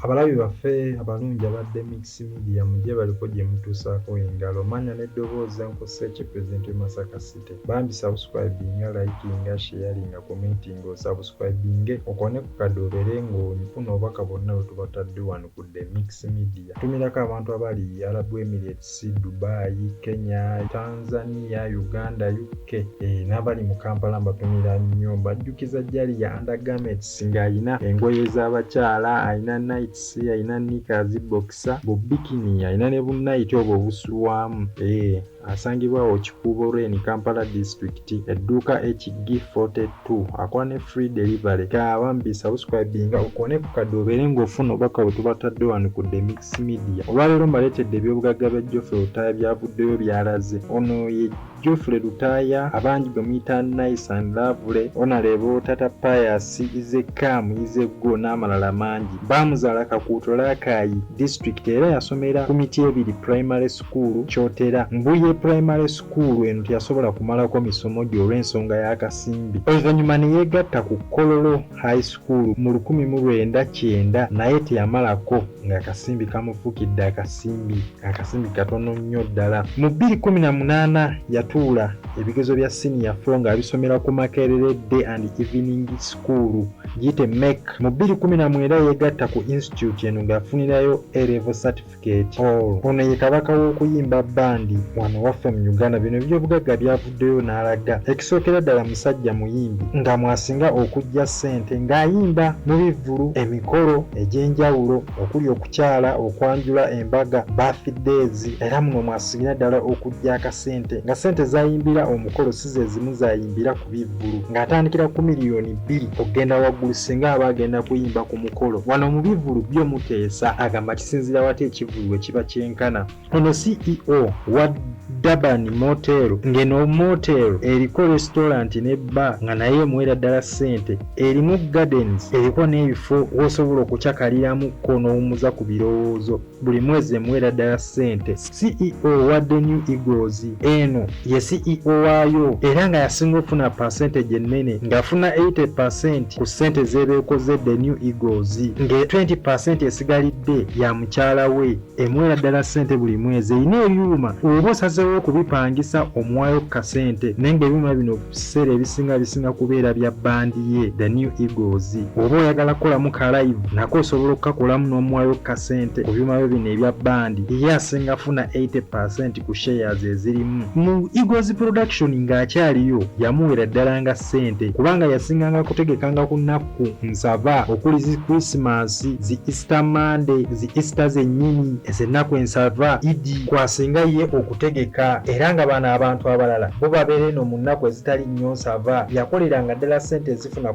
abalabi baffe abalungi abadde Mix Media mujje baliko gye mutuusaako engalo manya n'eddoboozi nkose ekipresent Masaka City bambi subscribinga likinga sharinga commenting subscribinge okone ku kadoobere ng'onfuna obubaka bwonna bwe tubatadde wano ku The Mix Media tumirako abantu abali Arab Emirates, Dubai, Kenya, Tanzania, Uganda, UK n'abali mu Kampala mbatumira nnyo bajjukiza jali ya undergarments ng'ayina engoye z'abakyala ayina nights ayina knickers boxer bikini ayina ne bunnight obwo obusulwamu asangibwa Kikuubo Lane Kampala District edduuka HG 42 akola ne free delivery bambi subscribinga okone ku kadoobere ng'ofuna obubaka bwe tubatadde wano ku The Mix Media olwaleero mbaleetedde ebyobugagga bya Geoffrey Lutaaya byavuddeyo byalaze ono ye Geoffrey Lutaaya abangi gwe muyita nice and lovely honorable Tata Pius is a calm is a go n'amalala mangi bamuzaala Kakuuto Lakayi district era yasomera ku miti ebiri primary school Kyotera Mbuye primary school eno teyasobola kumalako misomo gye olw'ensonga y'akasimbi oluvannyuma ne yeegatta ku Kololo high school mu 1990 naye teyamalako ng'akasimbi kamufuukidde akasimbi katono nnyo ddala mu 2018 yatuula ebigezo bya senior floor ng'abisomera ku Makerere Day and Evening School giyite MEC mu 2019 yeegatta ku institute eno ng'afunirayo A-level certificate ono ye kabaka w'okuyimba bandi wano waffe mu Uganda bino ebyobugagga byavuddeyo n'alaga ekisookera ddala musajja muyimbi nga mwasinga okujja Sente ng'ayimba mu bivvulu emikolo egy'enjawulo okuli okukyala okwanjula embaga birthdays era muno mwasingira ddala okujja akasente nga sente zayimbira omukolo si ze zimu zayimbira ku bivvulu ng'atandikira ku miliyoni 2 okgenda waggulu singa aba agenda kuyimba ku mukolo wano mu bivvulu byo muteesa agamba kisinzira wate ekivvulu we kiba kyenkana ono CEO wa Dabani Motel ngeno motel eriko restaurant ne bar nga naye emwera ddala sente erimu gardens eriko n'ebifo wosobola okukyakaliramu n'owummuza ku birowoozo buli mwezi emwera ddala sente CEO wa The New Eagles eno ye CEO waayo era nga yasinga ofuna percentage ennene ng'afuna 80% ku sente z'ebeekoze The New Eagles nge 20% esigalidde ya mukyala we emwera ddala sente buli mwezi erina ebyuma oba osazeewo okubipangisa omuwayo kasente nenga ebyuma bino biseera ebisinga kubeera bya bandi ye The New Eagles oba oyagala kukolamu ka live nako osobola okukakolamu n'omuwayo kasente ku byuma byo bino ebya bandi ye asinga afuna 80% ku shares ezirimu mu Eagles production ng'akyaliyo yamuwera ddala nga sente kubanga yasinganga kutegekanga ku nnaku nsava okuli zi Christmas zi Easter Monday zi Easter zennyini ezennaku ensava idi kwasinga ye okutegeka era nga bano abantu abalala bo babeera eno mu nnaku ezitali nnyo nsava yakoleranga ddala sente ezifuna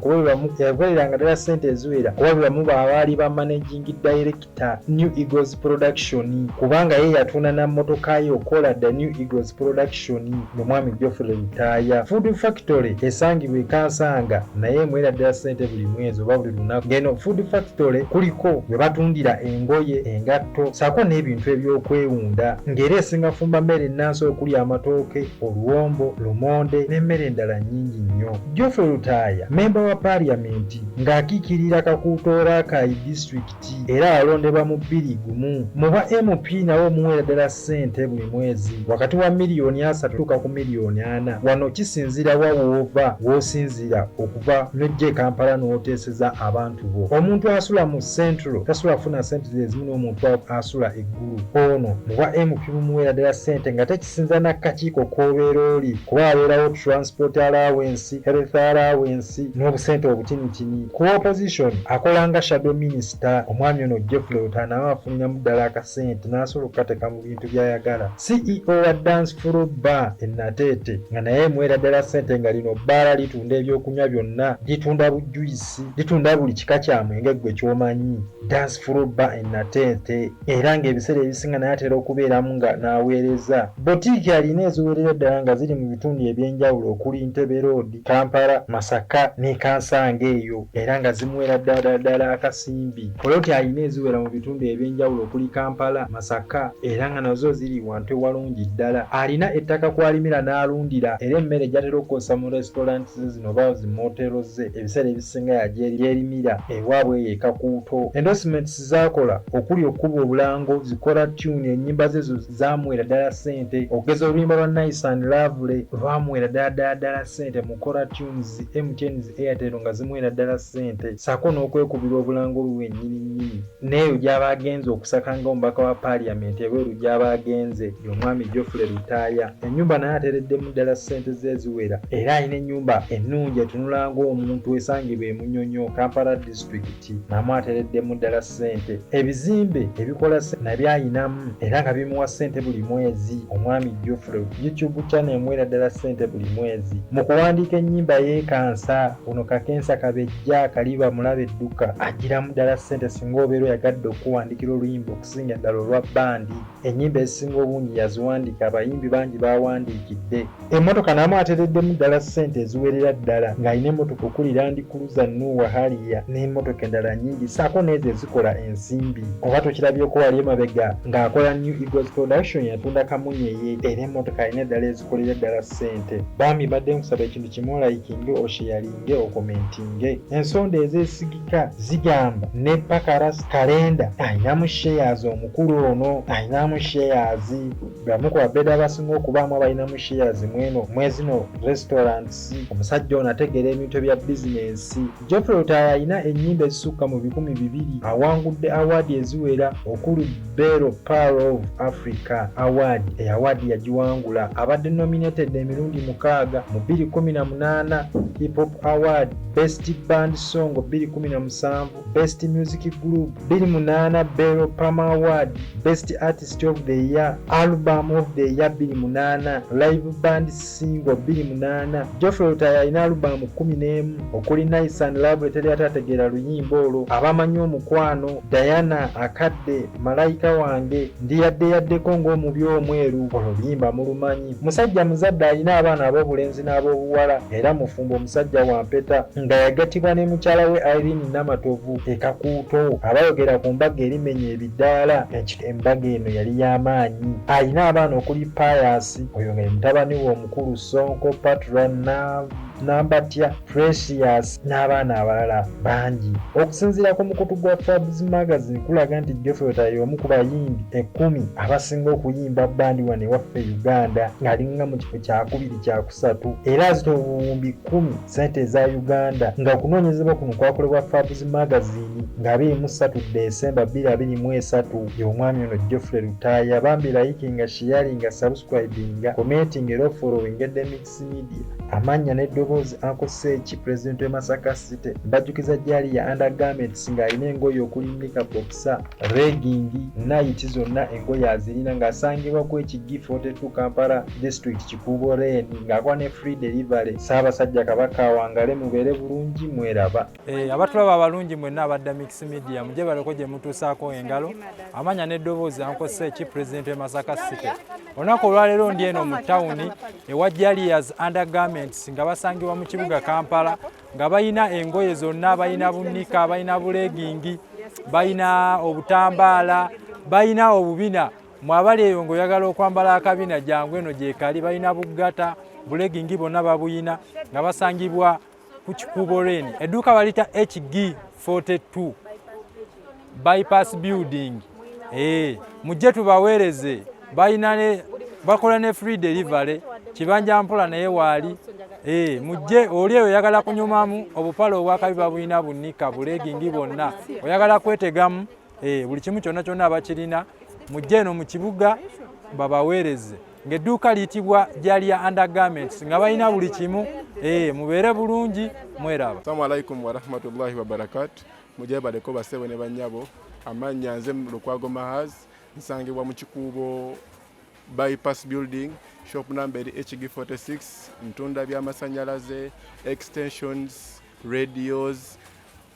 yakoleranga ddala sente eziwera kuba bulamu baali ba managing director New Eagles production kubanga ye yatunda na mmotoka ye okola The New Eagles production n'omwami Geoffrey Lutaaya Food Factory esangibwa Kansanga naye mwera ddala sente buli mwezi oba buli lunaku ngeno Food Factory kuliko we batundira engoye engatto saako n'ebintu ebyokwewunda ng'era esinga fumba mmere ennansi okuli amatooke oluwombo lumonde n'emmere endala nnyingi nnyo Geoffrey Lutaaya memba wa parliament ng'akiikirira Kakuuto Lakayi district era alondebwa mu 21 mu ba MP nawo omuwera ddala sente buli mwezi wakati wa miliyoni 3 tuuka ku miliyoni 4 wano kisinzira wawoova w'osinzira okuva n'ojja Kampala n'oteeseza abantu bo omuntu asula mu Central tasula afuna sente ezimu n'omuntu asula eggulu ono mu ba MP mumuwera ddala sente nga tekisinza n'akakiiko k'obeera oli kuba abeerawo transport allowance health allowance n'obusente obutinitini ku opposition akolanga shadow minister omwami ono Geoffrey Lutaaya nawe afuniramu ddala akasente n'asobola okukateeka mu bintu by'ayagala CEO wa dance floor bar Nateete nga naye mwera ddala sente nga lino bbaala litunda ebyokunywa byonna litunda bujuyisi litunda buli kika kya mwenge gwe ky'omanyi dance floor bar Nateete era ng'ebiseera ebisinga naye atera okubeeramu nga n'aweereza boutique alina eziwerera ddala nga ziri mu bitundu ebyenjawulo okuli Ntebe Road, Kampala, Masaka ne Kansanga eyo era nga zimuwera ddala akasimbi. Poloti alina eziwera mu bitundu ebyenjawulo okuli Kampala, Masaka era nga nazo ziri wantu ewalungi ddala. Alina ettaka kwalimira n'alundira era emmere gy'atera okukozesa mu restaurants zino oba zi motero ze ebiseera ebisinga yagyerimira ewaabwe ye Kakuuto. Endorsements z'akola okuli okuba obulango, zikola tune, ennyimba ze zaamuwera ddala ssente. Ogeza oluyimba lwa Nice and Lovely lwamuwera ddala ssente mu kola tunes, MTN's, Airtel nga zimuwera ddala ssente. Ssaako n'okwekubira obulango lwennyini n'eyo gy'aba agenze okusaka nga omubaka wa Parliament ebweru gy'aba agenze y'omwami Geoffrey Lutaaya. Ennyumba naye ateereddemu ddala ssente ze ziwera era alina ennyumba ennungi etunula ng'omuntu esangibwa e Munyonyo, Kampala District, namwe ateereddemu ddala ssente. Ebizimbe ebikola nabyo ayinamu era nga bimuwa ssente buli mwezi omwami Geoffrey. YouTube channel emuwera ddala ssente buli mwezi. Mu kuwandiika ennyimba yeekansa ono Kakensa Kabejja Kaliba Mulabe Edduka agiramu ddala ssente singa obeera oyagadde okuwandiikira oluyimba okusinga ddala olwa bandi. Ennyimba ezisinga obungi yaziwandiika abayimbi bangi bawandiikidde. Emmotoka namwe ateereddemu ddala ssente eziwerera ddala ng'alina emmotoka okuli Land Cruiser Nuwa Harrier n'emmotoka endala nnyingi ssaako n'ezo ezikola ensimbi. Oba tokirabyeko wali emabega ng'akola New Eagles Production yatunda kamunyeye era emmotoka alina ddala ezikolera ddala ssente. Bambi badde nkusaba ekintu kimu olayikinge, osharinge, okomentinge. Ensonda ezeesigika zigamba ne Pakaras kalenda alinamu shares omukulu ono alinamu shares. Bamu ku babedda abasinga okubaamu abalinamu shares mwezino restaurants. Omusajja ono ategeera ebintu bya bizinensi. Geoffrey Lutaaya alina ennyimba ezisukka mu 200 awangudde award eziwera okuli Bell Power of Africa Award. Award yagiwangula abadde nominated emirundi 6 mu 2018 Hip Hop Award, Best Band Song 2017, Best Music Group 2018 Bell Power Award, Best Artist of the Year, Album of the Year 2018, Live Band Single 2018. Geoffrey Lutaaya alina album 11 okuli Nice and Lovely teri atategeera luyimba olwo, abamanyi omukwano, Diana Akadde, Malayika wange, ndiyaddeko ng'omubi omweru, oluyimba mulumanyi. Musajja muzadde alina abaana ab'obulenzi n'ab'obuwala era mufumbo omusajja wa mpeta nga yagatibwa ne mukyala we Irene Namatovu e Kakuuto abayogera ku mbaga erimenya ebiddaala. Embaga eno yali y'amaanyi. Alina abaana okuli Pius, oyo nga ye mutabani we omukulu, Sonko, Patron Nambatya, Precious n'abaana abalala bangi. Okusinziira ku mukutu gwa SSHOW'S magazine kulaga nti Geoffrey Lutaaya omu ku bayimbi 10 abasinga okuyimba bandi wano ewaffe Uganda ng'alinga mu kifo kya 2-3 era azita obuwumbi 10 sente eza Uganda. nga okunoonyezebwa kuno kwakolebwa SSHOW'S magazine nga 23 December 2023 y'omwami ono Geoffrey Lutaaya. Bambi likinga, sharinga, subscribinga, commenting era following the Mix Media. Amanya n'eddoboozi Uncle Sechi, President wa Masaka City. Mbajjukiza gyali ya undergarments ng'alina engoye okuli Mika Boxer, legging, night zonna engoye azirina ng'asangibwa ku Ekigi 42 Kampala District Kikuubo Lane ng'akola ne free delivery. Ssaabasajja Kabaka wangale mubeere bulungi mweraba. Abatulaba abalungi mwenna abadda Mix Media mujje baleko gye mutuusaako engalo. Amanya n'eddoboozi Uncle Sechi, President wa Masaka City. Olunaku olwaleero ndi eno mu tawuni ewa Jaliya's undergarments nga basangibwa mu kibuga Kampala nga bayina engoye zonna, bayina bunika, bayina bulegingi, bayina obutambaala, bayina obubina. Mwabali eyo ng'oyagala okwambala akabina jangu eno gyekali, bayina bugata, bulegingi bonna babuyina nga basangibwa ku Kikuubo Lane. Edduuka balita HG 42 Bypass Building. Mujje tubaweereze. Bayina ne bakola ne free delivery kibanja mpola naye waali. Mujje oli eyo oyagala kunyumamu obupale obwakabi babuyina bunika, bulegingi bonna oyagala kwetegamu buli kimu kyonna kyonna abakirina. Mujje eno mu kibuga babaweereze ng'edduuka liyitibwa Jaliya undergarments nga balina buli kimu. Mubeere bulungi mweraba. Assalamu alaikum wa rahmatullahi wa barakatuh. Mujje baleko basewe ne bannyabo. Amanya nze Lukwago Mahaz, nsangibwa mu Kikuubo Bypass Building, shop number HG46, ntunda by'amasanyalaze, extensions, radios,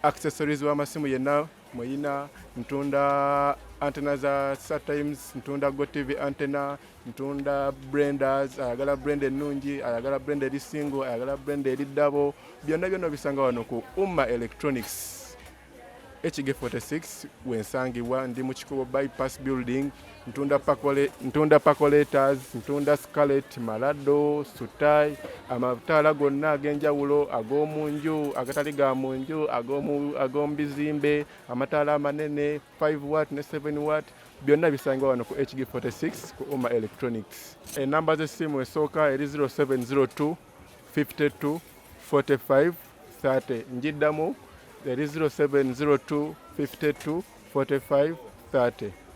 accessories w'amasimu yenna muyina ntunda antenna za StarTimes, ntunda GoTV antenna, ntunda blenders, ayagala blend ennungi, ayagala blend eri single, ayagala blend eri double, byonna byonna bisanga wano ku Umma Electronics. HG46 wensangibwa ndi mu Kikubo bypass building, ntunda percolators, ntunda scarlet, malado, sutai, amataala gonna ag'enjawulo, ag'omunju, agatali ga munju, ag'omubizimbe, amataala amanene 5 watt ne 7 watt, byonna bisangibwa wano ku HG46 ku Umma Electronics. Enamba z'essimu esooka eri 0702 52 45 30. Njiddamu there is 0702 52 45 30.